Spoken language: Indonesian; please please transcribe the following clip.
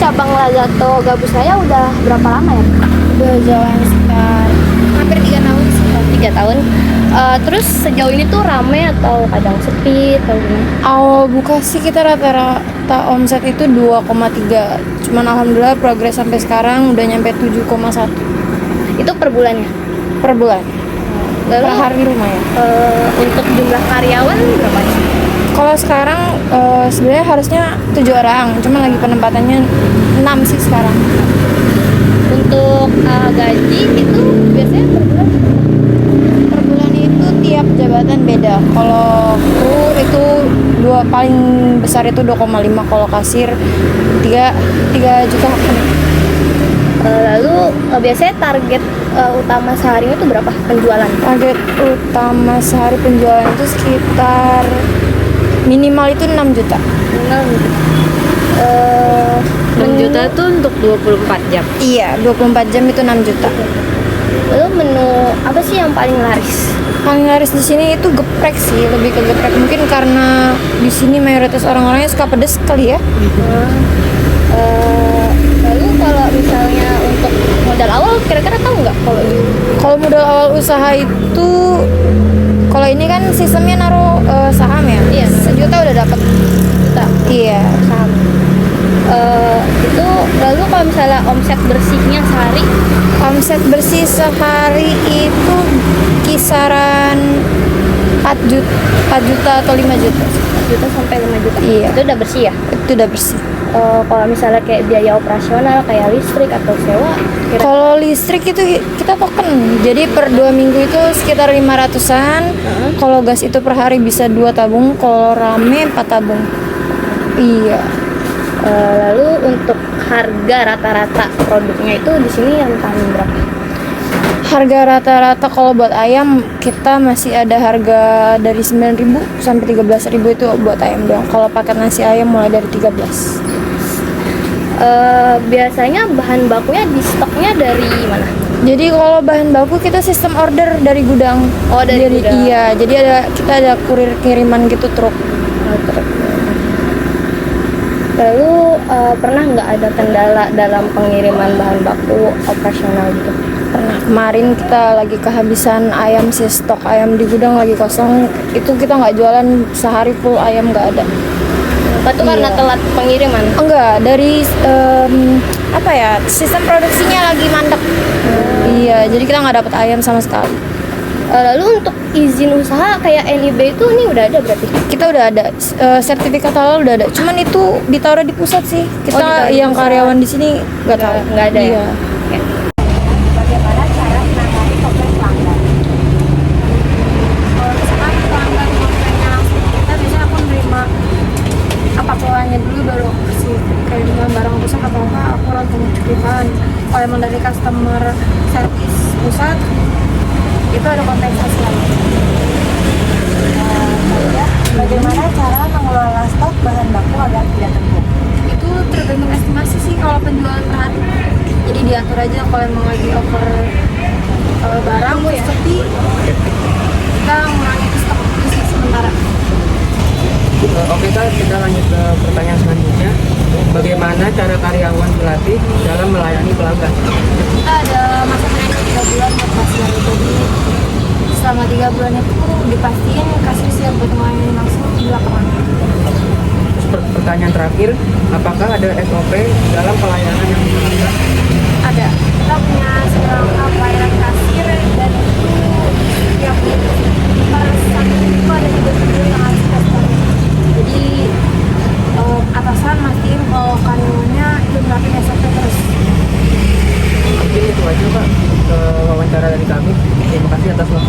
cabang Lagato Gabus Raya udah berapa lama ya? Udah jalan sekitar hampir 3 tahun sih. 3 tahun. Terus sejauh ini tuh rame atau kadang sepi atau gimana? Awal buka sih kita rata-rata omset itu 2,3. Cuman alhamdulillah progres sampai sekarang udah nyampe 7,1 Itu per bulannya? per bulan. Lalu Per hari lumayan. untuk jumlah karyawan berapa sih? Kalau sekarang sebenarnya harusnya 7 orang, cuman lagi penempatannya 6 sih sekarang. Untuk gaji itu biasanya per bulan? Per bulan itu tiap jabatan beda. Kalau kru itu paling besar itu 2,5, kalau kasir 3 juta. Lalu biasanya target utama sehari itu berapa penjualan? Target utama sehari penjualan itu sekitar minimal itu 6 juta. 6 juta tuh untuk 24 jam. Iya, 24 jam itu 6 juta. Lalu menu apa sih yang paling laris? Paling laris di sini itu geprek sih, lebih ke geprek. Mungkin karena di sini mayoritas orang-orangnya suka pedes kali ya. Lalu kalau misalnya untuk modal awal kira-kira tahu nggak kalau ini? Kalau modal awal usaha itu, kalau ini kan sistemnya naruh saham ya. Iya. 1 juta udah dapat. Juta Iya. saham. Itu lalu kalau misalnya omset bersihnya sehari Omset bersih sehari itu kisaran 4 juta atau 5 juta. 4 juta sampai 5 juta. Iya. Itu udah bersih ya? Itu udah bersih. Kalau misalnya kayak biaya operasional kayak listrik atau sewa Kalau listrik itu kita token. Jadi per 2 minggu itu sekitar 500-an. Kalau gas itu per hari bisa 2 tabung, kalau rame 4 tabung. Iya. Lalu untuk harga rata-rata produknya itu di sini yang paling berapa? Harga rata-rata kalau buat ayam kita masih ada harga dari 9.000 sampai 13.000 itu buat ayam doang. Kalau paket nasi ayam mulai dari 13. Biasanya bahan bakunya di stoknya dari mana? Jadi kalau bahan baku kita sistem order dari gudang. Oh, dari gudang. Iya, jadi kita ada kurir kiriman gitu truk. Lalu pernah nggak ada kendala dalam pengiriman bahan baku operasional gitu? Pernah kemarin kita lagi kehabisan ayam sih, stok ayam di gudang lagi kosong. Itu kita nggak jualan sehari full ayam nggak ada. Itu karena Iya. telat pengiriman? Enggak, dari apa ya, sistem produksinya lagi mandek. Iya, jadi kita nggak dapat ayam sama sekali. Lalu untuk izin usaha kayak NIB itu nih udah ada berarti? Kita udah ada sertifikat halal udah ada. Cuman itu ditaruh di pusat sih. Kita ditaruh di yang pusat. karyawan di sini nggak tahu. Nggak ada ya? Iya. Oke. Bagaimana cara menangani komplain pelanggan? Kalau misalkan pelanggan komplainnya langsung ke kita, biasanya aku nerima apa keluhannya dulu baru kasih kayak dengan barang rusak atau apa, aku langsung cucikan. Kalau emang dari customer service pusat itu ada kompensasi lagi. Bagaimana cara mengelola stok bahan baku agar tidak tumpuk? Itu tergantung estimasi sih kalau penjualan per hari. Jadi diatur aja kalau emang lagi over barang seperti kita mengurangi stok itu sih sementara. Oke Kak, kita lanjut ke pertanyaan selanjutnya. Bagaimana cara karyawan dilatih dalam melayani pelanggan? Kita ada masa training 3 bulan buat pasien. Jadi selama 3 bulan itu dipastiin kasih siap buat melayani langsung di lapangan. Terus pertanyaan terakhir, apakah ada SOP dalam pelayanan yang diberikan? Ada, kita punya seorang pelayanan kasir dan itu tiap per satu itu ada 3 video yang harus kita penuhi. Jadi atasan mastiin kalau karyawannya itu nerapin SOP terus. Mungkin itu aja Kak wawancara dari kami. Terima kasih atas waktu.